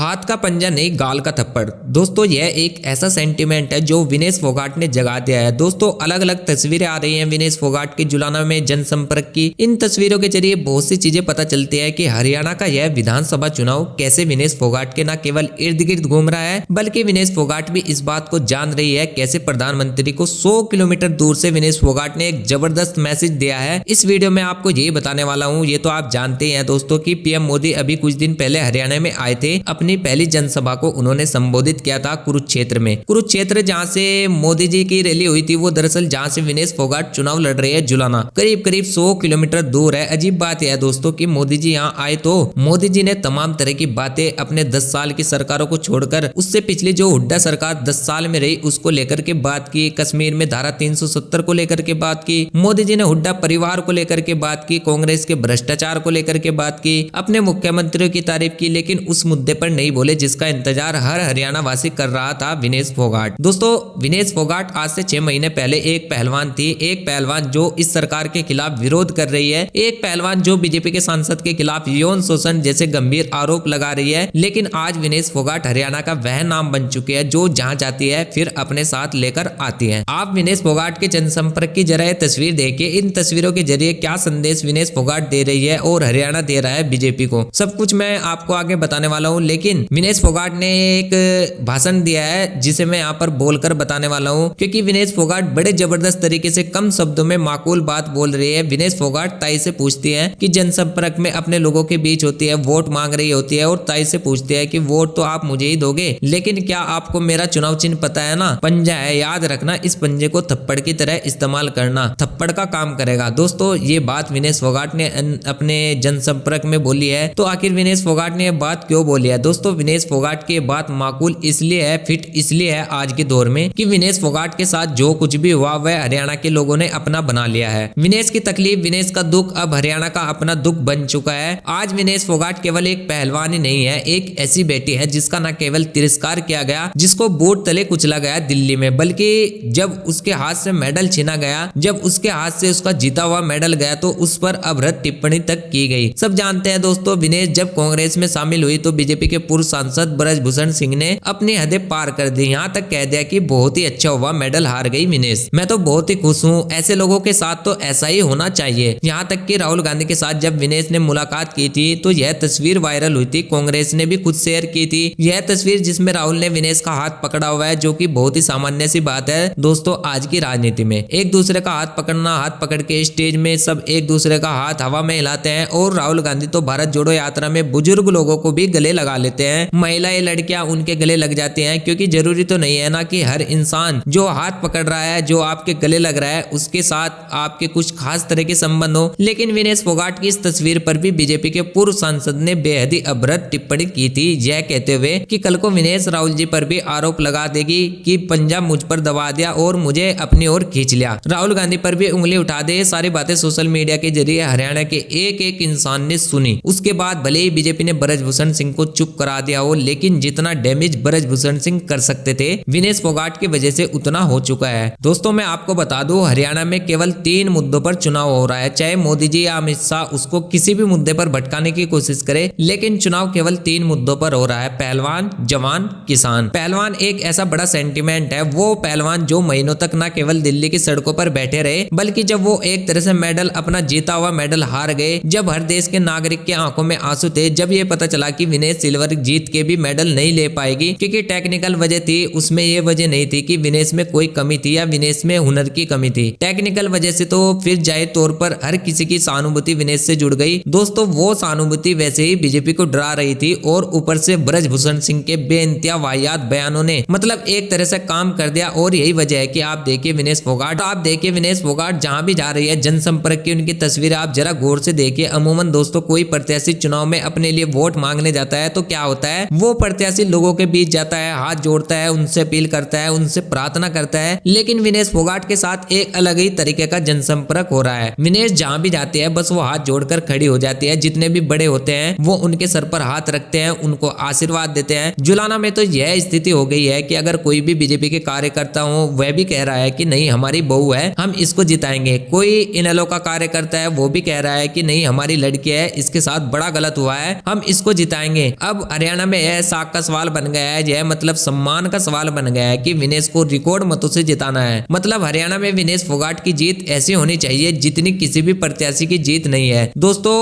हाथ का पंजा नहीं, गाल का थप्पड़। दोस्तों यह एक ऐसा सेंटीमेंट है जो विनेश फोगाट ने जगा दिया है। दोस्तों अलग अलग तस्वीरें आ रही हैं विनेश फोगाट की जुलाना में जनसंपर्क की। इन तस्वीरों के जरिए बहुत सी चीजें पता चलती है कि हरियाणा का यह विधानसभा चुनाव कैसे विनेश फोगाट के न केवल इर्द गिर्द घूम रहा है, बल्कि विनेश फोगाट भी इस बात को जान रही है कैसे प्रधानमंत्री को 100 किलोमीटर दूर से विनेश फोगाट ने एक जबरदस्त मैसेज दिया है। इस वीडियो में आपको यही बताने वाला हूँ। ये तो आप जानते हैं दोस्तों कि पीएम मोदी अभी कुछ दिन पहले हरियाणा में आए थे। अपनी पहली जनसभा को उन्होंने संबोधित किया था कुरुक्षेत्र में। कुरुक्षेत्र जहां से मोदी जी की रैली हुई थी, वो दरअसल जहां से विनेश फोगाट चुनाव लड़ रहे हैं जुलाना, करीब करीब 100 किलोमीटर दूर है। अजीब बात यह है दोस्तों कि मोदी जी यहाँ आए तो मोदी जी ने तमाम तरह की बातें अपने 10 साल की सरकारों को छोड़कर उससे पिछली जो हुड्डा सरकार 10 साल में रही उसको लेकर के बात की। कश्मीर में धारा 370 को लेकर के बात की। मोदी जी ने हुड्डा परिवार को लेकर के बात की, कांग्रेस के भ्रष्टाचार को लेकर के बात की, अपने मुख्यमंत्रियों की तारीफ की, लेकिन उस मुद्दे पर नहीं बोले जिसका इंतजार हर हरियाणा वासी कर रहा था, विनेश फोगाट। दोस्तों विनेश फोगाट आज से 6 महीने पहले एक पहलवान थी, एक पहलवान जो इस सरकार के खिलाफ विरोध कर रही है, एक पहलवान जो बीजेपी के सांसद के खिलाफ यौन शोषण जैसे गंभीर आरोप लगा रही है। लेकिन आज विनेश फोगाट हरियाणा का वह नाम बन चुके हैं जो जहां जाती है फिर अपने साथ लेकर आती है। आप विनेश फोगाट के जनसंपर्क की जरा तस्वीर देखिए। इन तस्वीरों के जरिए क्या संदेश विनेश फोगाट दे रही है और हरियाणा दे रहा है बीजेपी को, सब कुछ मैं आपको आगे बताने वाला हूं। लेकिन विनेश फोगाट ने एक भाषण दिया है जिसे मैं यहाँ पर बोलकर बताने वाला हूँ, क्योंकि विनेश फोगाट बड़े जबरदस्त तरीके से कम शब्दों में माकूल बात बोल रही है। विनेश फोगाट ताई से पूछती है कि जनसंपर्क में अपने लोगों के बीच होती है, वोट मांग रही होती है और ताई से पूछती है कि वोट तो आप मुझे ही दोगे, लेकिन क्या आपको मेरा चुनाव चिन्ह पता है ना? पंजा है, याद रखना, इस पंजे को थप्पड़ की तरह इस्तेमाल करना, थप्पड़ का काम करेगा। दोस्तों ये बात विनेश फोगाट ने अपने जनसंपर्क में बोली है। तो आखिर विनेश फोगाट ने यह बात क्यों बोली है? दोस्तों विनेश फोगाट की बात माकूल इसलिए है, फिट इसलिए है आज के दौर में कि विनेश फोगाट के साथ जो कुछ भी हुआ वह हरियाणा के लोगों ने अपना बना लिया है। विनेश की तकलीफ, विनेश का दुख अब हरियाणा का अपना दुख बन चुका है। आज विनेश फोगाट केवल एक पहलवान ही नहीं है, एक ऐसी बेटी है जिसका न केवल तिरस्कार किया गया, जिसको बूट तले कुचला गया दिल्ली में, बल्कि जब उसके हाथ से मेडल छीना गया, जब उसके हाथ से उसका जीता हुआ मेडल गया तो उस पर अभद्र टिप्पणी तक की गई। सब जानते हैं दोस्तों विनेश जब कांग्रेस में शामिल हुई तो बीजेपी के पूर्व सांसद ब्रजभूषण सिंह ने अपनी हदें पार कर दी, यहाँ तक कह दिया कि बहुत ही अच्छा हुआ मेडल हार गई विनेश, मैं तो बहुत ही खुश हूँ। ऐसे लोगों के साथ तो ऐसा ही होना चाहिए। यहाँ तक कि राहुल गांधी के साथ जब विनेश ने मुलाकात की थी तो यह तस्वीर वायरल हुई थी, कांग्रेस ने भी खुद शेयर की थी यह तस्वीर जिसमें राहुल ने विनेश का हाथ पकड़ा हुआ है, जो कि बहुत ही सामान्य सी बात है दोस्तों आज की राजनीति में। एक दूसरे का हाथ पकड़ना, हाथ पकड़ के स्टेज में सब एक दूसरे का हाथ हवा में हिलाते हैं। और राहुल गांधी तो भारत जोड़ो यात्रा में बुजुर्ग लोगों को भी गले लगा लेते हैं, महिलाएं लड़कियां उनके गले लग जाती हैं, क्योंकि जरूरी तो नहीं है ना कि हर इंसान जो हाथ पकड़ रहा है, जो आपके गले लग रहा है, उसके साथ आपके कुछ खास तरह के संबंध हो। लेकिन विनेश फोगाट की इस तस्वीर पर भी बीजेपी के पूर्व सांसद ने बेहद ही अभद्र टिप्पणी की थी, यह कहते हुए कि कल को विनेश राहुल जी पर भी आरोप लगा देगी कि पंजाब मुझ पर दबा दिया और मुझे अपनी ओर खींच लिया, राहुल गांधी पर भी उंगली उठा दे। सारी बातें सोशल मीडिया के जरिए हरियाणा के एक एक इंसान ने सुनी। उसके बाद भले ही बीजेपी ने ब्रजभूषण सिंह को चुप करा दिया हो, लेकिन जितना डैमेज ब्रजभूषण सिंह कर सकते थे विनेश फोगाट की वजह से उतना हो चुका है। दोस्तों मैं आपको बता दूं हरियाणा में केवल 3 मुद्दों पर चुनाव हो रहा है, चाहे मोदी जी या अमित शाह उसको किसी भी मुद्दे पर भटकाने की कोशिश करे, लेकिन चुनाव केवल 3 मुद्दों पर हो रहा है, पहलवान, जवान, किसान। पहलवान एक ऐसा बड़ा सेंटीमेंट है, वो पहलवान जो महीनों तक न केवल दिल्ली की सड़कों पर बैठे रहे, बल्कि जब वो एक तरह से मेडल, अपना जीता हुआ मेडल हार गए, जब हर देश के नागरिक के आंखों में आंसू थे, जब ये पता चला कि विनेश सिल्वर जीत के भी मेडल नहीं ले पाएगी क्योंकि टेक्निकल वजह थी, उसमें ये वजह नहीं थी कि विनेश में कोई कमी थी या विनेश में हुनर की कमी थी, टेक्निकल वजह से, तो फिर जाहिर तौर पर हर किसी की सहानुभूति विनेश से जुड़ गई। दोस्तों वो सहानुभूति वैसे ही बीजेपी को डरा रही थी और ऊपर से ब्रजभूषण सिंह के बेइंतहा वाहियात बयानों ने मतलब एक तरह से काम कर दिया। और यही वजह है कि आप देखिए विनेश फोगाट जहां भी जा रही है, जनसंपर्क की उनकी तस्वीरें आप जरा गौर से देखिए। अमूमन दोस्तों कोई प्रत्याशी चुनाव में अपने लिए वोट मांगने जाता है तो क्या होता है, वो प्रत्याशी लोगों के बीच जाता है, हाथ जोड़ता है, उनसे अपील करता है, उनसे प्रार्थना करता है। लेकिन विनेश फोगाट के साथ एक अलग ही तरीके का जनसंपर्क हो रहा है। विनेश जहां भी जाती है बस वो हाथ जोड़कर खड़ी हो जाती है, जितने भी बड़े होते हैं वो उनके सर पर हाथ रखते हैं, उनको आशीर्वाद देते हैं। जुलाना में तो यह स्थिति हो गई है कि अगर कोई भी बीजेपी के कार्यकर्ता हो वह भी कह रहा है कि नहीं हमारी बहू है, हम इसको जिताएंगे। कोई इनेलो का कार्यकर्ता है वो भी कह रहा है कि नहीं हमारी लड़की है, इसके साथ बड़ा गलत हुआ है, हम इसको जिताएंगे। अब हरियाणा में यह साख का सवाल बन गया है, यह मतलब सम्मान का सवाल बन गया है कि विनेश को रिकॉर्ड मतों से जिताना है। मतलब हरियाणा में विनेश फोगाट की जीत ऐसी होनी चाहिए जितनी किसी भी प्रत्याशी की जीत नहीं है। दोस्तों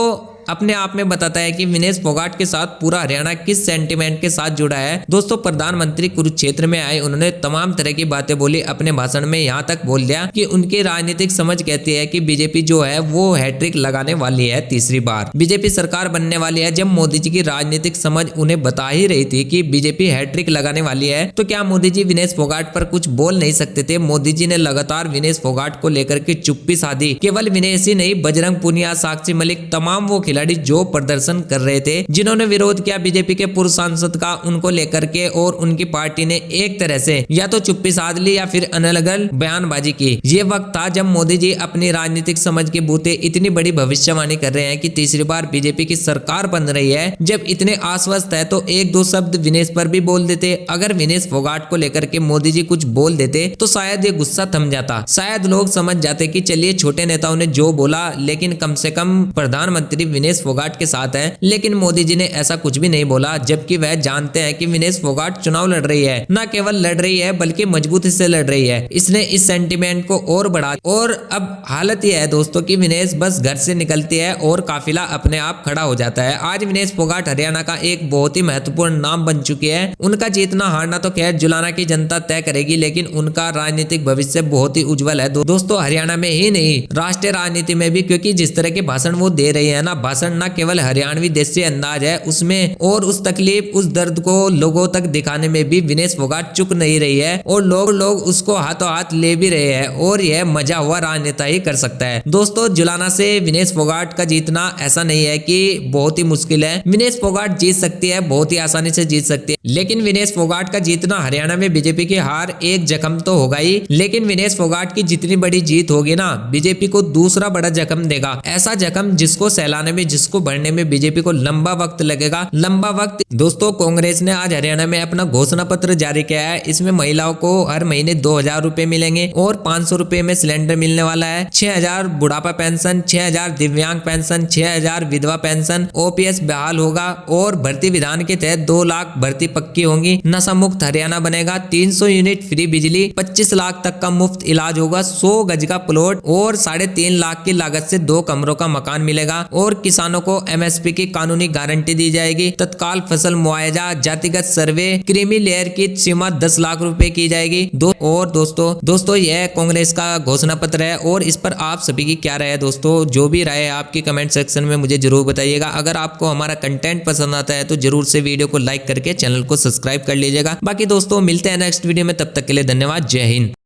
अपने आप में बताता है कि विनेश फोगाट के साथ पूरा हरियाणा किस सेंटिमेंट के साथ जुड़ा है। दोस्तों प्रधानमंत्री कुरुक्षेत्र में आए, उन्होंने तमाम तरह की बातें बोली अपने भाषण में, यहाँ तक बोल दिया कि उनकी राजनीतिक समझ कहती है कि बीजेपी जो है वो हैट्रिक लगाने वाली है, तीसरी बार बीजेपी सरकार बनने वाली है। जब मोदी जी की राजनीतिक समझ उन्हें बता ही रही थी कि बीजेपी हैट्रिक लगाने वाली है, तो क्या मोदी जी विनेश फोगाट पर कुछ बोल नहीं सकते थे? मोदी जी ने लगातार विनेश फोगाट को लेकर के चुप्पी साधी। केवल विनेश ही नहीं, बजरंग पुनिया, साक्षी मलिक, तमाम वो खिलाड़ी जो प्रदर्शन कर रहे थे, जिन्होंने विरोध किया बीजेपी के पूर्व सांसद का, उनको लेकर के, और उनकी पार्टी ने एक तरह से या तो चुप्पी साध ली या फिर अनलगल बयानबाजी की। ये वक्त था जब मोदी जी अपनी राजनीतिक समझ के बूते इतनी बड़ी भविष्यवाणी कर रहे हैं कि तीसरी बार बीजेपी की सरकार बन रही है। जब इतने आश्वस्त है तो एक दो शब्द विनेश पर भी बोल देते। अगर विनेश फोगाट को लेकर के मोदी जी कुछ बोल देते तो शायद ये गुस्सा थम जाता, शायद लोग समझ जाते कि चलिए छोटे नेताओं ने जो बोला, लेकिन कम से कम प्रधानमंत्री विनेश फोगाट के साथ है। लेकिन मोदी जी ने ऐसा कुछ भी नहीं बोला, जबकि वह जानते हैं कि विनेश फोगाट चुनाव लड़ रही है, न केवल लड़ रही है बल्कि मजबूती से लड़ रही है। इसने इस सेंटीमेंट को और बढ़ा, और अब हालत यह है दोस्तों कि विनेश बस घर से निकलती है और काफिला अपने आप खड़ा हो जाता है। आज विनेश फोगाट हरियाणा का एक बहुत ही महत्वपूर्ण नाम बन चुके हैं। उनका जीतना हारना तो खैर जुलाना की जनता तय करेगी, लेकिन उनका राजनीतिक भविष्य बहुत ही उज्जवल है दोस्तों, हरियाणा में ही नहीं राष्ट्रीय राजनीति में भी। क्योंकि जिस तरह के भाषण वो दे रही है ना, भाषण न केवल हरियाणवी देसी अंदाज है उसमें, और उस तकलीफ, उस दर्द को लोगों तक दिखाने में भी विनेश फोगाट चुक नहीं रही है, और लोग उसको हाथों हाथ ले भी रहे हैं। और यह मजा हुआ राजनेता ही कर सकता है दोस्तों। जुलाना से विनेश फोगाट का जीतना ऐसा नहीं है कि बहुत ही मुश्किल है, विनेश फोगाट जीत सकती है, बहुत ही आसानी से जीत सकती है। लेकिन विनेश फोगाट का जीतना हरियाणा में बीजेपी की हार एक जख्म तो होगा ही, लेकिन विनेश फोगाट की जितनी बड़ी जीत होगी ना, बीजेपी को दूसरा बड़ा जख्म देगा। ऐसा जख्म जिसको सहलाने में, जिसको बढ़ने में बीजेपी को लंबा वक्त लगेगा, लंबा वक्त। दोस्तों कांग्रेस ने आज हरियाणा में अपना घोषणा पत्र जारी किया है। इसमें महिलाओं को हर महीने 2000 रुपए मिलेंगे और 500 रुपए में सिलेंडर मिलने वाला है। 6000 बुढ़ापा पेंशन, 6000 दिव्यांग पेंशन, 6000 विधवा पेंशन, ओपीएस बहाल होगा, और भर्ती विधान के तहत 2 लाख भर्ती पक्की होंगी। नशा मुक्त हरियाणा बनेगा। 300 यूनिट फ्री बिजली, 25 लाख तक का मुफ्त इलाज होगा, 100 गज का प्लॉट और 3.5 लाख की लागत से 2 कमरों का मकान मिलेगा। और किसानों को एमएसपी की कानूनी गारंटी दी जाएगी। तत्काल फसल मुआवजा, जातिगत सर्वे, क्रीमी लेयर की सीमा 10 लाख रुपए की जाएगी। दोस्तों यह कांग्रेस का घोषणा पत्र है, और इस पर आप सभी की क्या राय है दोस्तों? जो भी राय है आपकी कमेंट सेक्शन में मुझे जरूर बताइएगा। अगर आपको हमारा कंटेंट पसंद आता है तो जरूर से वीडियो को लाइक करके चैनल को सब्सक्राइब कर लीजिएगा। बाकी दोस्तों मिलते हैं नेक्स्ट वीडियो में, तब तक के लिए धन्यवाद। जय हिंद।